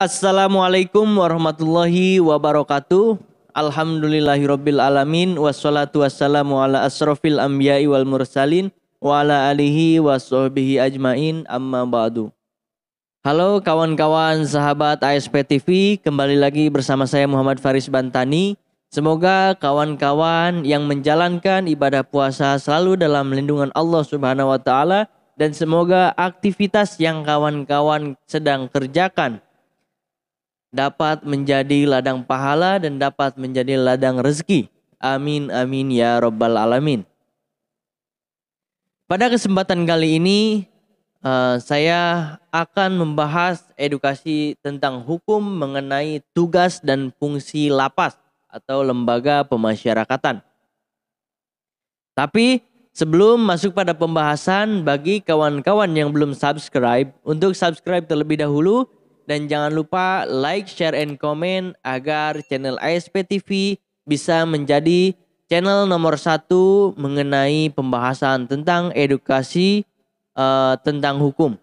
Assalamualaikum warahmatullahi wabarakatuh. Alhamdulillahirabbil alamin wassalatu wassalamu ala asrofil anbiya'i wal mursalin wa ala alihi washabbihi ajmain amma ba'du. Halo kawan-kawan sahabat ASP TV, kembali lagi bersama saya Muhammad Faris Bantani. Semoga kawan-kawan yang menjalankan ibadah puasa selalu dalam lindungan Allah Subhanahu wa taala dan semoga aktivitas yang kawan-kawan sedang kerjakan dapat menjadi ladang pahala dan dapat menjadi ladang rezeki. Amin amin ya rabbal alamin. Pada kesempatan kali ini saya akan membahas edukasi tentang hukum mengenai tugas dan fungsi lapas atau lembaga pemasyarakatan. Tapi sebelum masuk pada pembahasan, bagi kawan-kawan yang belum subscribe, untuk subscribe terlebih dahulu. Dan jangan lupa like, share, and comment agar channel ASP TV bisa menjadi channel nomor 1 mengenai pembahasan tentang edukasi tentang hukum.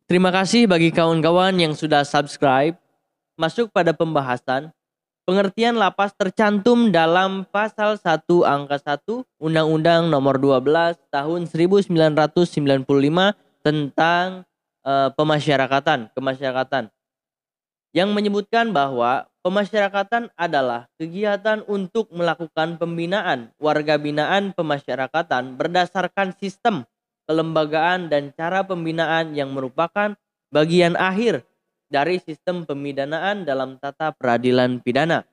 Terima kasih bagi kawan-kawan yang sudah subscribe. Masuk pada pembahasan. Pengertian lapas tercantum dalam pasal 1 angka 1 Undang-Undang nomor 12 tahun 1995 tentang kemasyarakatan yang menyebutkan bahwa pemasyarakatan adalah kegiatan untuk melakukan pembinaan warga binaan pemasyarakatan berdasarkan sistem kelembagaan dan cara pembinaan yang merupakan bagian akhir dari sistem pemidanaan dalam tata peradilan pidana.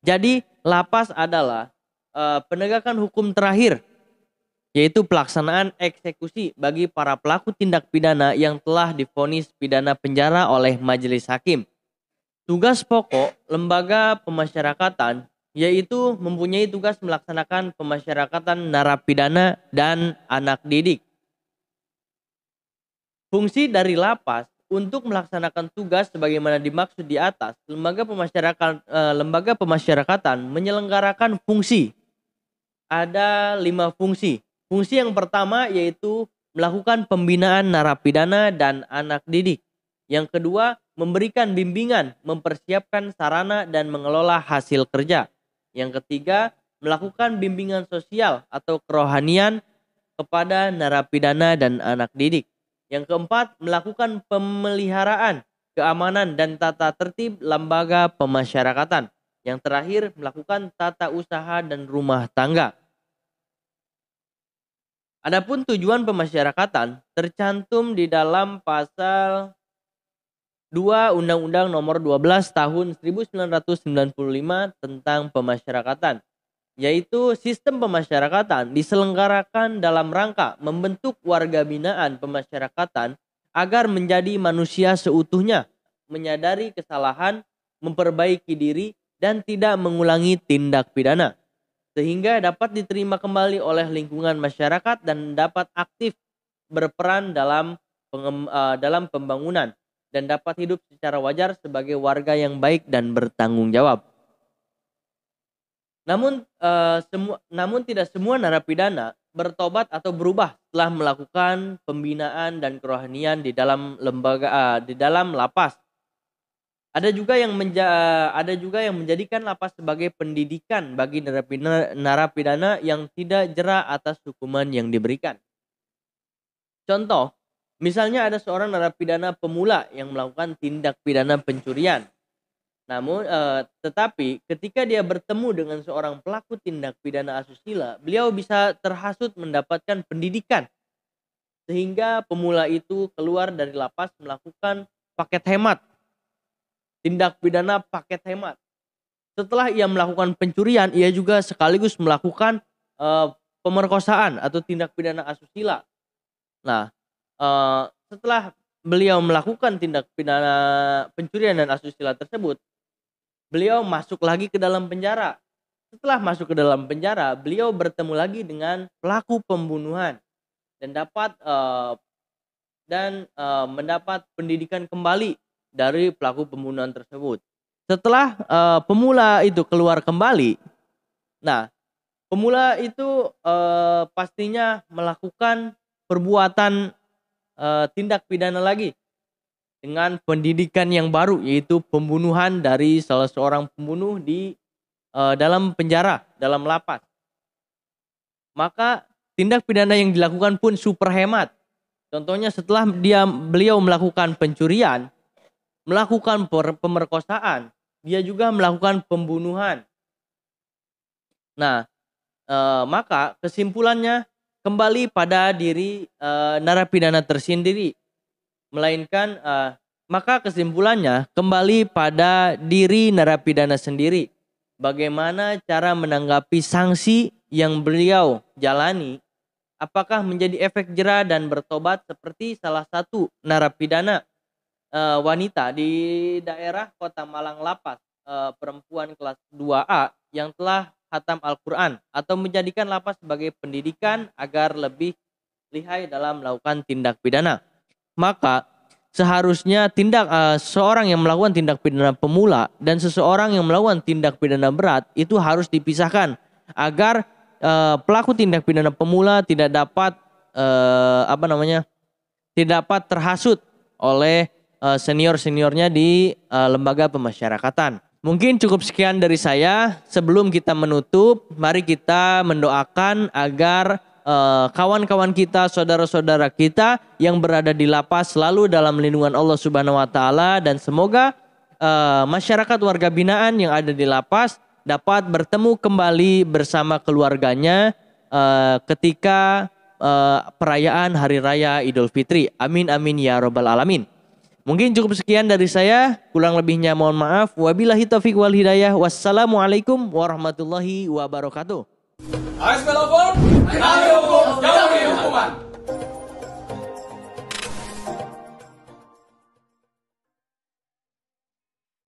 Jadi lapas adalah penegakan hukum terakhir, yaitu pelaksanaan eksekusi bagi para pelaku tindak pidana yang telah divonis pidana penjara oleh majelis hakim. Tugas pokok lembaga pemasyarakatan yaitu mempunyai tugas melaksanakan pemasyarakatan narapidana dan anak didik. Fungsi dari lapas untuk melaksanakan tugas sebagaimana dimaksud di atas, lembaga pemasyarakatan menyelenggarakan fungsi. Ada 5 fungsi. Fungsi yang pertama yaitu melakukan pembinaan narapidana dan anak didik. Yang kedua, memberikan bimbingan, mempersiapkan sarana dan mengelola hasil kerja. Yang ketiga, melakukan bimbingan sosial atau kerohanian kepada narapidana dan anak didik. Yang keempat, melakukan pemeliharaan, keamanan, dan tata tertib lembaga pemasyarakatan. Yang terakhir, melakukan tata usaha dan rumah tangga. Adapun tujuan pemasyarakatan tercantum di dalam pasal 2 Undang-Undang nomor 12 tahun 1995 tentang pemasyarakatan. Yaitu sistem pemasyarakatan diselenggarakan dalam rangka membentuk warga binaan pemasyarakatan agar menjadi manusia seutuhnya, menyadari kesalahan, memperbaiki diri, dan tidak mengulangi tindak pidana, sehingga dapat diterima kembali oleh lingkungan masyarakat dan dapat aktif berperan dalam pembangunan dan dapat hidup secara wajar sebagai warga yang baik dan bertanggung jawab. Namun tidak semua narapidana bertobat atau berubah setelah melakukan pembinaan dan kerohanian di dalam lapas. Ada juga yang menjadikan lapas sebagai pendidikan bagi narapidana yang tidak jera atas hukuman yang diberikan. Contoh, misalnya ada seorang narapidana pemula yang melakukan tindak pidana pencurian. Tetapi ketika dia bertemu dengan seorang pelaku tindak pidana asusila, beliau bisa terhasut mendapatkan pendidikan. Sehingga pemula itu keluar dari lapas melakukan paket hemat. Tindak pidana paket hemat. Setelah ia melakukan pencurian, ia juga sekaligus melakukan pemerkosaan atau tindak pidana asusila. Setelah beliau melakukan tindak pidana pencurian dan asusila tersebut, beliau masuk lagi ke dalam penjara. Setelah masuk ke dalam penjara, beliau bertemu lagi dengan pelaku pembunuhan dan dapat dan mendapat pendidikan kembali dari pelaku pembunuhan tersebut. Setelah pemula itu keluar kembali, nah pemula itu pastinya melakukan perbuatan tindak pidana lagi dengan pendidikan yang baru, yaitu pembunuhan dari salah seorang pembunuh di dalam penjara, dalam lapas. Maka tindak pidana yang dilakukan pun super hemat. Contohnya setelah beliau melakukan pencurian, melakukan pemerkosaan, dia juga melakukan pembunuhan. Nah, maka kesimpulannya kembali pada diri narapidana tersendiri. Melainkan maka kesimpulannya kembali pada diri narapidana sendiri. Bagaimana cara menanggapi sanksi yang beliau jalani, apakah menjadi efek jera dan bertobat seperti salah satu narapidana wanita di daerah Kota Malang Lapas, perempuan kelas 2A yang telah khatam Al-Quran, atau menjadikan lapas sebagai pendidikan agar lebih lihai dalam melakukan tindak pidana. Maka seharusnya seorang yang melakukan tindak pidana pemula dan seseorang yang melakukan tindak pidana berat itu harus dipisahkan agar pelaku tindak pidana pemula tidak dapat tidak dapat terhasut oleh senior-seniornya di lembaga pemasyarakatan. Mungkin cukup sekian dari saya. Sebelum kita menutup, mari kita mendoakan agar kawan-kawan kita, saudara-saudara kita yang berada di lapas selalu dalam lindungan Allah Subhanahu wa taala, dan semoga masyarakat warga binaan yang ada di lapas dapat bertemu kembali bersama keluarganya ketika perayaan Hari Raya Idul Fitri. Amin amin ya robbal alamin. Mungkin cukup sekian dari saya. Kurang lebihnya mohon maaf. Wabillahi taufiq wal hidayah. Wassalamualaikum warahmatullahi wabarakatuh. ASP lapor, kami hukum, jauhi hukuman.